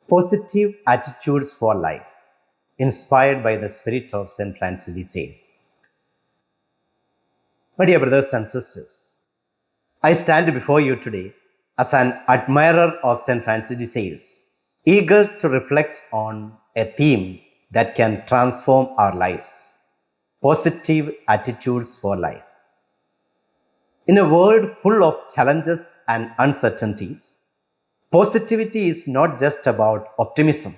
Positive attitudes for life, inspired by the spirit of St. Francis de Sales. My dear brothers and sisters, I stand before you today as an admirer of St. Francis de Sales, eager to reflect on a theme that can transform our lives: positive attitudes for life. In a world full of challenges and uncertainties, positivity is not just about optimism.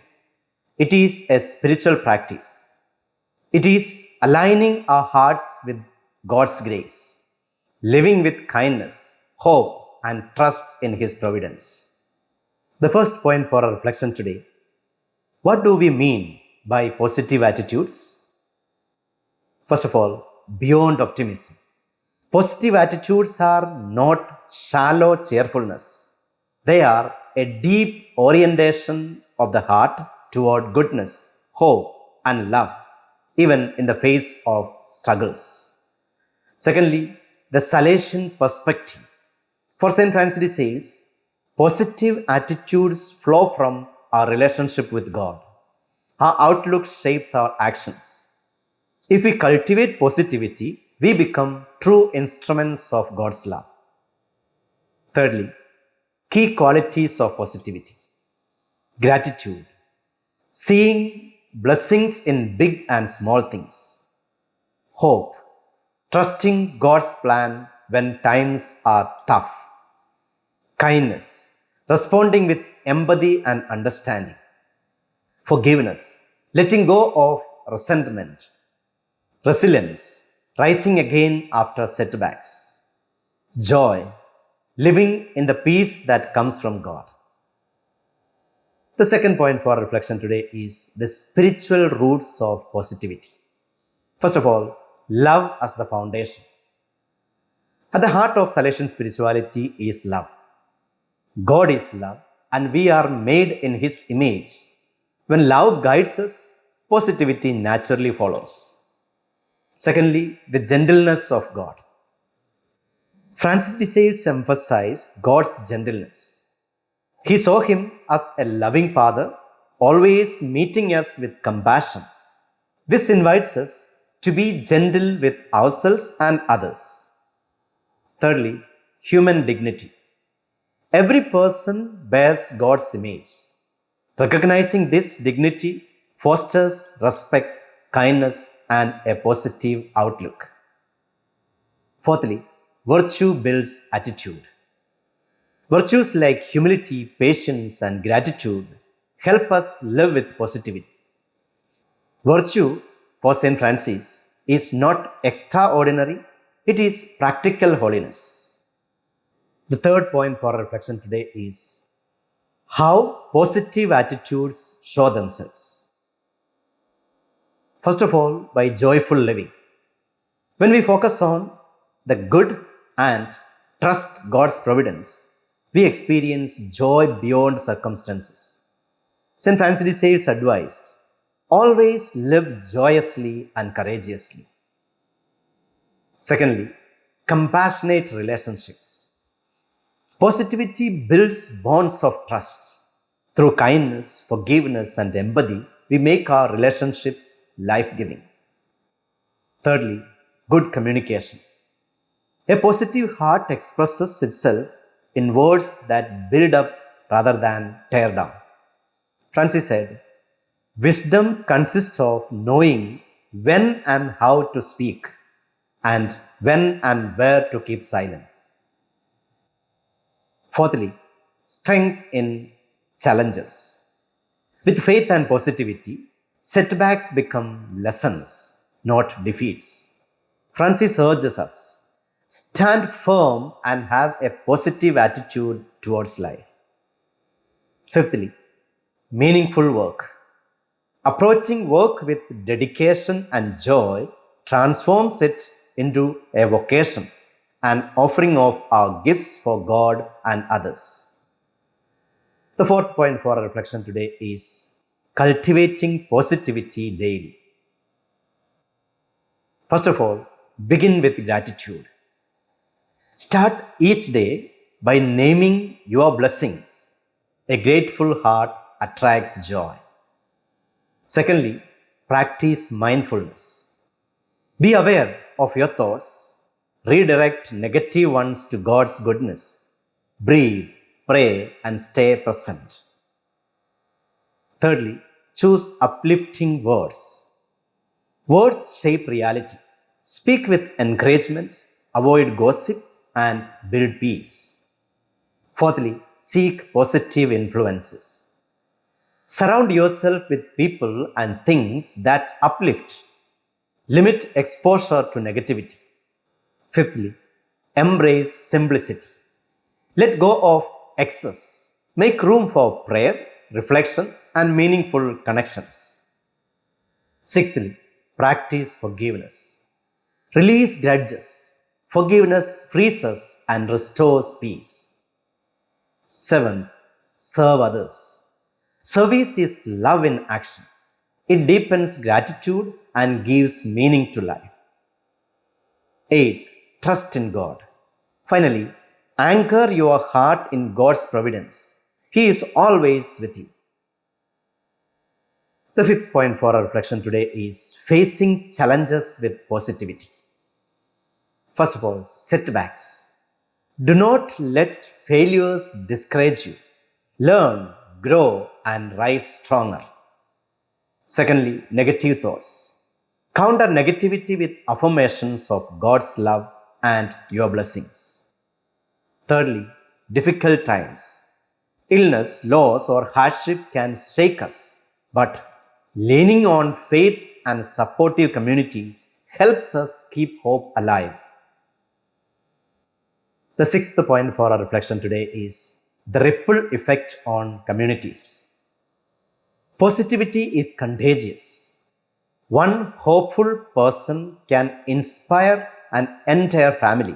It is a spiritual practice. It is aligning our hearts with God's grace, living with kindness, hope, and trust in His providence. The first point for our reflection today: what do we mean by positive attitudes? First of all, beyond optimism. Positive attitudes are not shallow cheerfulness. They are a deep orientation of the heart toward goodness, hope, and love, even in the face of struggles. Secondly, the Salesian perspective. For St. Francis de Sales, positive attitudes flow from our relationship with God. Our outlook shapes our actions. If we cultivate positivity, we become true instruments of God's love. Thirdly, key qualities of positivity: gratitude, seeing blessings in big and small things; hope, trusting God's plan when times are tough; kindness, responding with empathy and understanding; forgiveness, letting go of resentment; resilience, rising again after setbacks; joy, living in the peace that comes from God. The second point for reflection today is the spiritual roots of positivity. First of all, love as the foundation. At the heart of Salesian spirituality is love. God is love, and we are made in His image. When love guides us, positivity naturally follows. Secondly, the gentleness of God. Francis de Sales emphasized God's gentleness. He saw Him as a loving Father, always meeting us with compassion. This invites us to be gentle with ourselves and others. Thirdly, human dignity. Every person bears God's image. Recognizing this dignity fosters respect, kindness, and a positive outlook. Fourthly, virtue builds attitude. Virtues like humility, patience, and gratitude help us live with positivity. Virtue, for St. Francis, is not extraordinary, it is practical holiness. The third point for reflection today is how positive attitudes show themselves. First of all, by joyful living. When we focus on the good and trust God's providence, we experience joy beyond circumstances. St. Francis de Sales advised, always live joyously and courageously. Secondly, compassionate relationships. Positivity builds bonds of trust. Through kindness, forgiveness, and empathy, we make our relationships life-giving. Thirdly, good communication. A positive heart expresses itself in words that build up rather than tear down. Francis said, wisdom consists of knowing when and how to speak, and when and where to keep silent. Fourthly, strength in challenges. With faith and positivity, setbacks become lessons, not defeats. Francis urges us, stand firm and have a positive attitude towards life. Fifthly, meaningful work. Approaching work with dedication and joy transforms it into a vocation, an offering of our gifts for God and others. The fourth point for our reflection today is cultivating positivity daily. First of all, begin with gratitude. Start each day by naming your blessings. A grateful heart attracts joy. Secondly, practice mindfulness. Be aware of your thoughts. Redirect negative ones to God's goodness. Breathe, pray, and stay present. Thirdly, choose uplifting words. Words shape reality. Speak with encouragement, avoid gossip, and build peace. Fourthly, seek positive influences. Surround yourself with people and things that uplift. Limit exposure to negativity. Fifthly, embrace simplicity. Let go of excess. Make room for prayer, reflection, and meaningful connections. Sixthly, practice forgiveness. Release grudges. Forgiveness frees us and restores peace. Seventh, serve others. Service is love in action. It deepens gratitude and gives meaning to life. 8. Trust in God. Finally, anchor your heart in God's providence. He is always with you. The fifth point for our reflection today is facing challenges with positivity. First of all, setbacks. Do not let failures discourage you. Learn, grow, and rise stronger. Secondly, negative thoughts. Counter negativity with affirmations of God's love and your blessings. Thirdly, difficult times. Illness, loss, or hardship can shake us, but leaning on faith and supportive community helps us keep hope alive. The sixth point for our reflection today is the ripple effect on communities. Positivity is contagious. One hopeful person can inspire an entire family,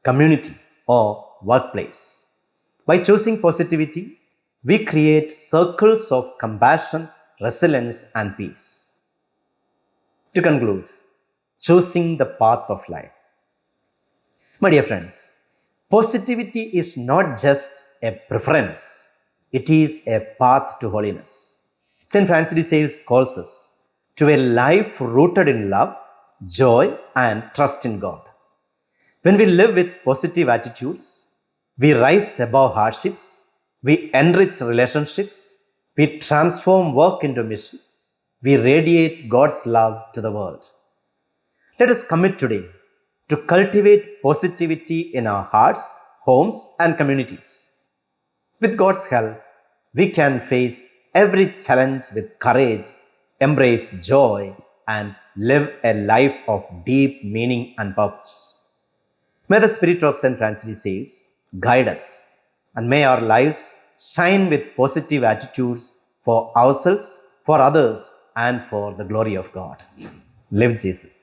community, or workplace. By choosing positivity, we create circles of compassion, resilience, and peace. To conclude, choosing the path of life. My dear friends, positivity is not just a preference, it is a path to holiness. St. Francis de Sales calls us to a life rooted in love, joy, and trust in God. When we live with positive attitudes, we rise above hardships, we enrich relationships, we transform work into mission, we radiate God's love to the world. Let us commit today to cultivate positivity in our hearts, homes, and communities. With God's help, we can face every challenge with courage, embrace joy, and live a life of deep meaning and purpose. May the Spirit of St. Francis de Sales guide us, and may our lives shine with positive attitudes for ourselves, for others, and for the glory of God. Live Jesus.